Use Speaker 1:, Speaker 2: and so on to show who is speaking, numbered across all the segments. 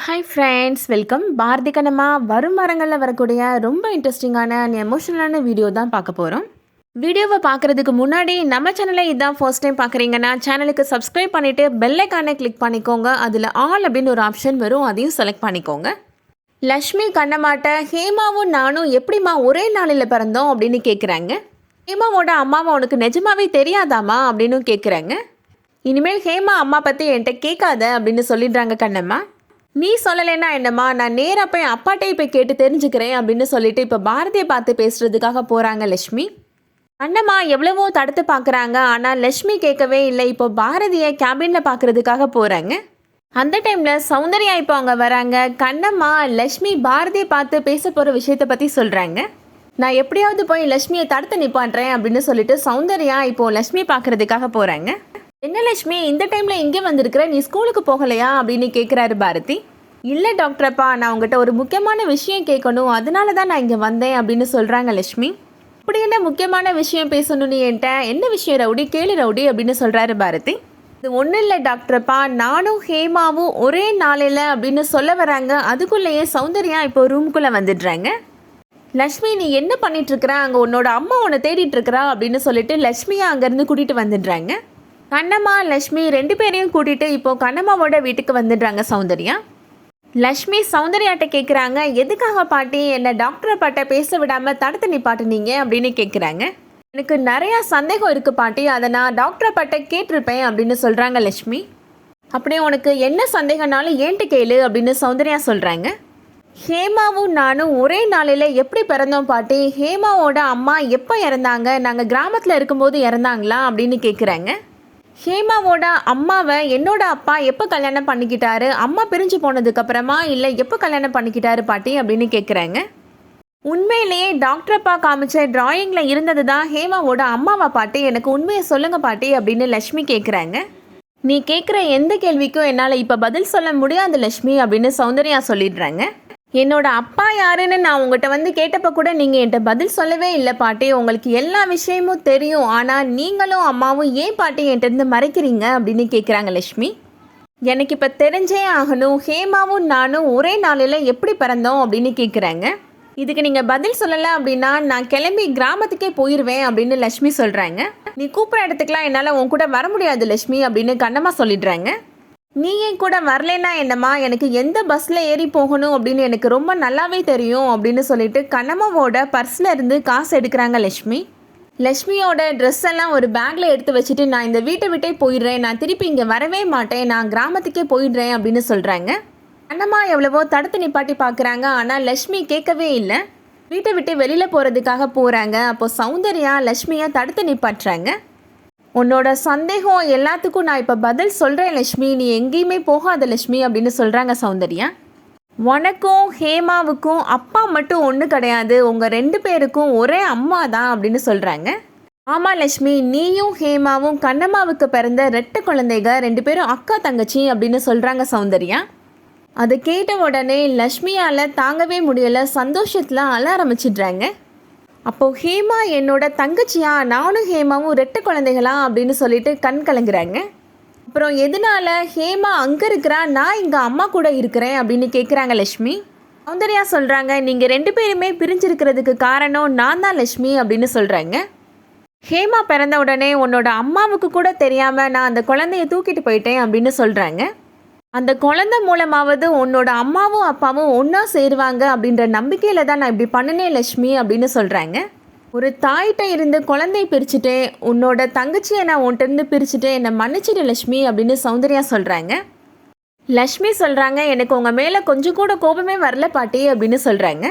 Speaker 1: Hi friends, welcome. Bharathi Kannamma வரும் வாரங்களில் வரக்கூடிய ரொம்ப இன்ட்ரெஸ்டிங்கான அண்ட் எமோஷனலான வீடியோ தான் பார்க்க போகிறோம். வீடியோவை பார்க்குறதுக்கு முன்னாடி நம்ம சேனலை இதான் ஃபர்ஸ்ட் டைம் பார்க்குறீங்கன்னா சேனலுக்கு சப்ஸ்கிரைப் பண்ணிவிட்டு பெல்லைக்கானை கிளிக் பண்ணிக்கோங்க. அதில் ஆல் அப்படின்னு ஒரு ஆப்ஷன் வரும், அதையும் செலக்ட் பண்ணிக்கோங்க. லக்ஷ்மி கண்ணம்மாட்ட ஹேமாவும் நானும் எப்படிம்மா ஒரே நாளில் பிறந்தோம் அப்படின்னு கேட்குறாங்க. ஹேமாவோட அம்மாவை உனக்கு நிஜமாவே தெரியாதாமா அப்படின்னு கேட்குறாங்க. இனிமேல் ஹேமா அம்மா பற்றி என்கிட்ட கேட்காத அப்படின்னு சொல்லிடுறாங்க கண்ணம்மா. நீ சொல்லலைன்னா என்னம்மா, நான் நேராக போய் அப்பாட்டே போய் கேட்டு தெரிஞ்சுக்கிறேன் அப்படின்னு சொல்லிட்டு இப்போ பாரதியை பார்த்து பேசுகிறதுக்காக போகிறாங்க லக்ஷ்மி. கண்ணம்மா எவ்வளவோ தடுத்து பார்க்குறாங்க, ஆனால் லக்ஷ்மி கேட்கவே இல்லை. இப்போ பாரதியை கேபினில் பார்க்குறதுக்காக போகிறாங்க. அந்த டைமில் சௌந்தர்யா இப்போ அவங்க வராங்க. கண்ணம்மா லக்ஷ்மி பாரதியை பார்த்து பேச போகிற விஷயத்தை பற்றி சொல்கிறாங்க. நான் எப்படியாவது போய் லக்ஷ்மியை தடுத்து நிப்பாட்டுறேன் அப்படின்னு சொல்லிட்டு சௌந்தர்யா இப்போது லக்ஷ்மி பார்க்குறதுக்காக போகிறாங்க. என்ன லக்ஷ்மி, இந்த டைமில் இங்கே வந்திருக்கிற, நீ ஸ்கூலுக்கு போகலையா அப்படின்னு கேட்குறாரு பாரதி. இல்லை டாக்டரப்பா, நான் உங்கள்கிட்ட ஒரு முக்கியமான விஷயம் கேட்கணும், அதனால தான் நான் இங்கே வந்தேன் அப்படின்னு சொல்கிறாங்க லக்ஷ்மி. இப்படி என்ன முக்கியமான விஷயம் பேசணும்னு என்கிட்ட? என்ன விஷயம் ரவுடி, கேளு ரவுடி அப்படின்னு சொல்கிறாரு பாரதி. இது ஒன்றும் இல்லை டாக்டரப்பா, நானும் ஹேமாவும் ஒரே நாளையில் அப்படின்னு சொல்ல வராங்க. அதுக்குள்ளேயே சௌந்தர்யா இப்போ ரூமுக்குள்ளே வந்துடுறாங்க. லக்ஷ்மி, நீ என்ன பண்ணிகிட்ருக்குற? அங்கே உன்னோட அம்மா உன்னை தேடிட்டுருக்குறா அப்படின்னு சொல்லிட்டு லக்ஷ்மியை அங்கேருந்து கூட்டிகிட்டு வந்துடுறாங்க. கண்ணம்மா லக்ஷ்மி ரெண்டு பேரையும் கூட்டிகிட்டு இப்போது கண்ணம்மாவோட வீட்டுக்கு வந்துடுறாங்க சௌந்தர்யா. லக்ஷ்மி சௌந்தர்யாட்ட கேட்குறாங்க, எதுக்காக பாட்டி என்னை டாக்டரை பாட்ட பேச விடாமல் தடுத்து நிப்பாட்டுனீங்க அப்படின்னு கேட்குறாங்க. எனக்கு நிறையா சந்தேகம் இருக்குது பாட்டி, அதை நான் டாக்டரை பாட்ட கேட்டிருப்பேன் அப்படின்னு சொல்கிறாங்க லக்ஷ்மி. அப்படியே உனக்கு என்ன சந்தேகம்னாலும் ஏன்ட்டு கேளு அப்படின்னு சௌந்தர்யா சொல்கிறாங்க. ஹேமாவும் நானும் ஒரே நாளில் எப்படி பிறந்தோம் பாட்டி? ஹேமாவோட அம்மா எப்போ இறந்தாங்க? நாங்கள் கிராமத்தில் இருக்கும்போது இறந்தாங்களா அப்படின்னு கேட்குறாங்க. ஹேமாவோட அம்மாவை என்னோட அப்பா எப்போ கல்யாணம் பண்ணிக்கிட்டாரு? அம்மா பிரிஞ்சு போனதுக்கப்புறமா, இல்லை எப்போ கல்யாணம் பண்ணிக்கிட்டாரு பாட்டி அப்படின்னு கேட்குறாங்க. உண்மையிலேயே டாக்டர் அப்பா காமிச்ச டிராயிங்கில் இருந்தது தான் ஹேமாவோட அம்மாவா பாட்டி? எனக்கு உண்மையை சொல்லுங்க பாட்டி அப்படின்னு லக்ஷ்மி கேட்குறாங்க. நீ கேட்குற எந்த கேள்விக்கும் என்னால் இப்போ பதில் சொல்ல முடியாது லக்ஷ்மி அப்படின்னு சௌந்தர்யா சொல்லிடுறாங்க. என்னோட அப்பா யாருன்னு நான் உங்கள்கிட்ட வந்து கேட்டப்போ கூட நீங்கள் என்கிட்ட பதில் சொல்லவே இல்லை பாட்டி. உங்களுக்கு எல்லா விஷயமும் தெரியும், ஆனால் நீங்களும் அம்மாவும் ஏன் பாட்டி என்கிட்ட மறைக்கிறீங்க அப்படின்னு கேட்குறாங்க லக்ஷ்மி. எனக்கு இப்போ தெரிஞ்சே ஆகணும், ஹேமாவும் நானும் ஒரே நாளில் எப்படி பிறந்தோம் அப்படின்னு கேட்குறாங்க. இதுக்கு நீங்கள் பதில் சொல்லலை அப்படின்னா நான் கிளம்பி கிராமத்துக்கே போயிடுவேன் அப்படின்னு லக்ஷ்மி சொல்கிறாங்க. நீ கூப்பிட்ற இடத்துக்குலாம் என்னால் உன் கூட வர முடியாது லக்ஷ்மி அப்படின்னு கண்ணம்மா சொல்லிடுறாங்க. நீ என் கூட வரலைன்னா என்னம்மா, எனக்கு எந்த பஸ்ஸில் ஏறி போகணும் அப்படின்னு எனக்கு ரொம்ப நல்லாவே தெரியும் அப்படின்னு சொல்லிட்டு கண்ணம்மாவோட பர்ஸில் இருந்து காசு எடுக்கிறாங்க லக்ஷ்மி. லக்ஷ்மியோட ட்ரெஸ் எல்லாம் ஒரு பேக்கில் எடுத்து வச்சுட்டு, நான் இந்த வீட்டை விட்டே போயிடுறேன், நான் திருப்பி இங்கே வரவே மாட்டேன், நான் கிராமத்துக்கே போயிடுறேன் அப்படின்னு சொல்கிறாங்க. கண்ணம்மா எவ்வளவோ தடுத்து நிப்பாட்டி பார்க்குறாங்க, ஆனால் லக்ஷ்மி கேட்கவே இல்லை. வீட்டை விட்டு வெளியில் போகிறதுக்காக போகிறாங்க. அப்போது சௌந்தர்யா லக்ஷ்மியை தடுத்து நிப்பாட்டுறாங்க. உன்னோட சந்தேகம் எல்லாத்துக்கும் நான் இப்போ பதில் சொல்கிறேன் லக்ஷ்மி, நீ எங்கேயுமே போகாத லக்ஷ்மி அப்படின்னு சொல்கிறாங்க சௌந்தர்யா. உனக்கும் ஹேமாவுக்கும் அப்பா மட்டும் ஒன்று கிடையாது, உங்கள் ரெண்டு பேருக்கும் ஒரே அம்மா தான் அப்படின்னு சொல்கிறாங்க. ஆமாம் லக்ஷ்மி, நீயும் ஹேமாவும் கண்ணம்மாவுக்கு பிறந்த ரெட்டை குழந்தைங்க, ரெண்டு பேரும் அக்கா தங்கச்சி அப்படின்னு சொல்கிறாங்க சௌந்தர்யா. அதை கேட்ட உடனே லக்ஷ்மியால் தாங்கவே முடியலை, சந்தோஷத்தில் அழ ஆரம்பிச்சிடுறாங்க. அப்போது ஹேமா என்னோட தங்கச்சியா, நானும் ஹேமாவும் ரெட்டை குழந்தைகளா அப்படின்னு சொல்லிட்டு கண் கலங்குறாங்க. அப்புறம் எதனால ஹேமா அங்கே இருக்கிறா, நான் இங்கே அம்மா கூட இருக்கிறேன் அப்படின்னு கேட்குறாங்க லக்ஷ்மி. சௌந்தர்யா சொல்கிறாங்க, நீங்கள் ரெண்டு பேருமே பிரிஞ்சிருக்கிறதுக்கு காரணம் நான் தான் லக்ஷ்மி அப்படின்னு சொல்கிறாங்க. ஹேமா பிறந்த உடனே உன்னோட அம்மாவுக்கு கூட தெரியாமல் நான் அந்த குழந்தைய தூக்கிட்டு போயிட்டேன் அப்படின்னு சொல்கிறாங்க. அந்த குழந்தை மூலமாவது உன்னோட அம்மாவும் அப்பாவும் ஒன்றா சேருவாங்க அப்படின்ற நம்பிக்கையில் தான் நான் இப்படி பண்ணினேன் லக்ஷ்மி அப்படின்னு சொல்கிறாங்க. ஒரு தாயிட்ட இருந்து குழந்தைய பிரிச்சுட்டேன், உன்னோட தங்கச்சியை நான் உன்கிட்ட பிரிச்சுட்டேன், என்னை மன்னிச்சிடு லக்ஷ்மி அப்படின்னு சௌந்தர்யா சொல்கிறாங்க. லக்ஷ்மி சொல்கிறாங்க, எனக்கு உங்கள் மேலே கொஞ்சம் கூட கோபமே வரல பாட்டி அப்படின்னு சொல்கிறாங்க.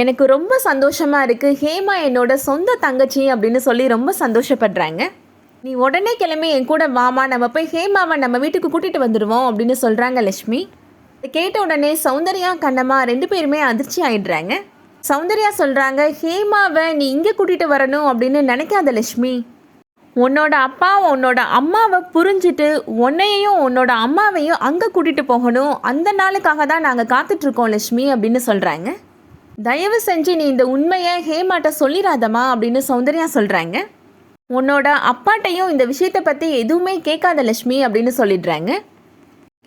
Speaker 1: எனக்கு ரொம்ப சந்தோஷமாக இருக்குது, ஹேமா என்னோட சொந்த தங்கச்சி அப்படின்னு சொல்லி ரொம்ப சந்தோஷப்படுறாங்க. நீ உடனே கிளம்பி என் கூட வாமா, நம்ம போய் ஹேமாவை நம்ம வீட்டுக்கு கூட்டிகிட்டு வந்துடுவோம் அப்படின்னு சொல்கிறாங்க லக்ஷ்மி. இதை கேட்ட உடனே சௌந்தர்யா கண்ணம்மா ரெண்டு பேருமே அதிர்ச்சி ஆயிடுறாங்க. சௌந்தர்யா சொல்கிறாங்க, ஹேமாவை நீ இங்கே கூட்டிகிட்டு வரணும் அப்படின்னு நினைக்காத லக்ஷ்மி. உன்னோட அப்பா உன்னோட அம்மாவை புரிஞ்சுட்டு உன்னையையும் உன்னோட அம்மாவையும் அங்கே கூட்டிகிட்டு போகணும், அந்த நாளுக்காக தான் நாங்கள் காத்துட்ருக்கோம் லக்ஷ்மி அப்படின்னு சொல்கிறாங்க. தயவு செஞ்சு நீ இந்த உண்மையை ஹேமாட்ட சொல்லிடாதம்மா அப்படின்னு சௌந்தர்யா சொல்கிறாங்க. உன்னோட அப்பாட்டையும் இந்த விஷயத்தை பற்றி எதுவுமே கேட்காத லக்ஷ்மி அப்படின்னு சொல்லிடுறாங்க.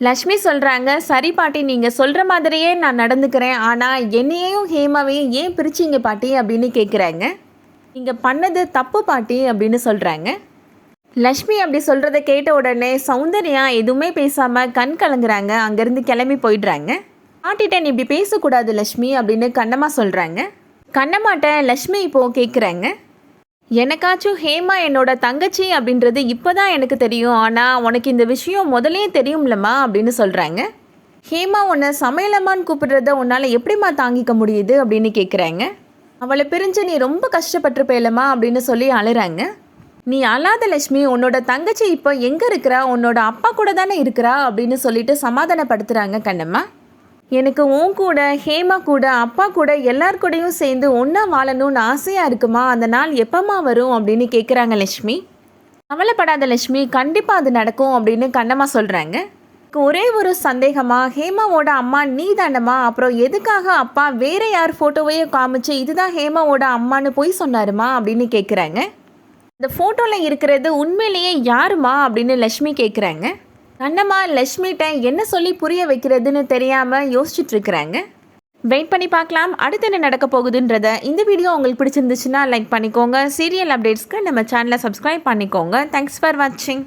Speaker 1: லக்ஷ்மி சொல்கிறாங்க, சரி பாட்டி, நீங்கள் சொல்கிற மாதிரியே நான் நடந்துக்கிறேன். ஆனால் என்னையையும் ஹேமாவையும் ஏன் பிரிச்சிங்க பாட்டி அப்படின்னு கேட்குறாங்க. நீங்கள் பண்ணது தப்பு பாட்டி அப்படின்னு சொல்கிறாங்க. லக்ஷ்மி அப்படி சொல்கிறத கேட்ட உடனே சௌந்தர்யா எதுவுமே பேசாமல் கண் கலங்குறாங்க. அங்கேருந்து கிளம்பி போயிடுறாங்க. பாட்டிட்ட நீ இப்படி பேசக்கூடாது லக்ஷ்மி அப்படின்னு கண்ணம்மா சொல்கிறாங்க. கண்ணம்மாட்ட லக்ஷ்மி இப்போது கேட்குறாங்க, எனக்காச்சும் ஹேமா என்னோட தங்கச்சி அப்படின்றது இப்போ தான் எனக்கு தெரியும். ஆனால் உனக்கு இந்த விஷயம் முதலே தெரியும்லம்மா அப்படின்னு சொல்கிறாங்க. ஹேமா உன்னை சமையலம்மான்னு கூப்பிடுறத உன்னால் எப்படிம்மா தாங்கிக்க முடியுது அப்படின்னு கேட்குறாங்க. அவளை பிரிஞ்சு நீ ரொம்ப கஷ்டப்பட்டிருப்பேலம்மா அப்படின்னு சொல்லி அழுறாங்க. நீ அழாத லக்ஷ்மி, உன்னோட தங்கச்சி இப்போ எங்கே இருக்கிறா, உன்னோட அப்பா கூட தானே இருக்கிறா அப்படின்னு சொல்லிட்டு சமாதானப்படுத்துகிறாங்க கண்ணம்மா. எனக்கு உன் கூட, ஹேமா கூட, அப்பா கூட எல்லார் கூடயும் சேர்ந்து ஒன்றா வாழணும்னு ஆசையாக இருக்குமா, அந்த நாள் எப்போம்மா வரும் அப்படின்னு கேட்குறாங்க லக்ஷ்மி. கவலைப்படாத லக்ஷ்மி, கண்டிப்பாக அது நடக்கும் அப்படின்னு கண்ணம்மா சொல்கிறாங்க. ஒரே ஒரு சந்தேகமாக, ஹேமாவோட அம்மா நீ தானம்மா, அப்புறம் எதுக்காக அப்பா வேறு யார் ஃபோட்டோவையும் காமிச்சு இதுதான் ஹேமாவோட அம்மானு போய் சொன்னாருமா அப்படின்னு கேட்குறாங்க. இந்த ஃபோட்டோவில் இருக்கிறது உண்மையிலேயே யாருமா அப்படின்னு லக்ஷ்மி கேட்குறாங்க. கண்ணம்மா லக்ஷ்மிகிட்ட என்ன சொல்லி புரிய வைக்கிறதுன்னு தெரியாமல் யோசிச்சுட்ருக்குறாங்க. வெயிட் பண்ணி பார்க்கலாம் அடுத்து என்ன நடக்க போகுதுன்றத. இந்த வீடியோ உங்களுக்கு பிடிச்சிருந்துச்சுன்னா லைக் பண்ணிக்கோங்க. சீரியல் அப்டேட்ஸ்க்கு நம்ம சேனலை சப்ஸ்கிரைப் பண்ணிக்கோங்க. தேங்க்ஸ் ஃபார் வாட்சிங்.